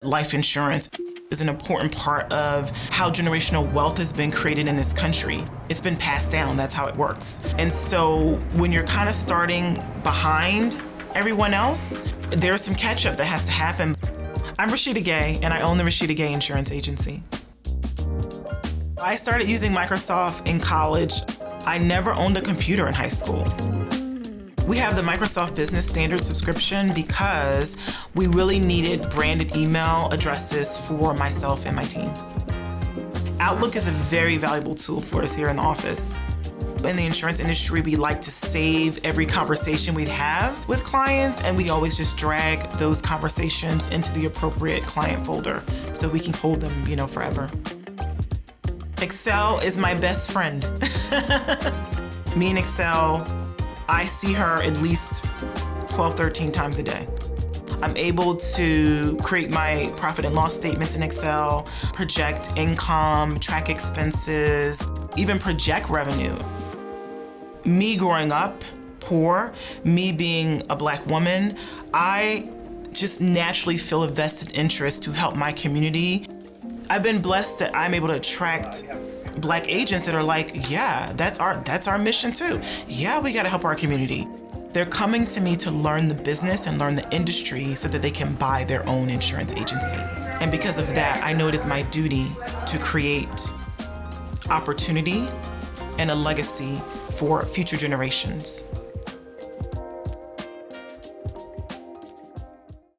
Life insurance is an important part of how generational wealth has been created in this country. It's been passed down, that's how it works. And so when you're kind of starting behind everyone else, there's some catch up that has to happen. I'm Rashida Gaye, and I own the Rashida Gaye Insurance Agency. I started using Microsoft in college. I never owned a computer in high school. We have the Microsoft Business Standard subscription because we really needed branded email addresses for myself and my team. Outlook is a very valuable tool for us here in the office. In the insurance industry, we like to save every conversation we have with clients, and we always just drag those conversations into the appropriate client folder so we can hold them, forever. Excel is my best friend. Me and Excel, I see her at least 12, 13 times a day. I'm able to create my profit and loss statements in Excel, project income, track expenses, even project revenue. Me growing up poor, me being a Black woman, I just naturally feel a vested interest to help my community. I've been blessed that I'm able to attract Black agents that are like, yeah, that's our mission too. Yeah, we gotta help our community. They're coming to me to learn the business and learn the industry so that they can buy their own insurance agency. And because of that, I know it is my duty to create opportunity and a legacy for future generations.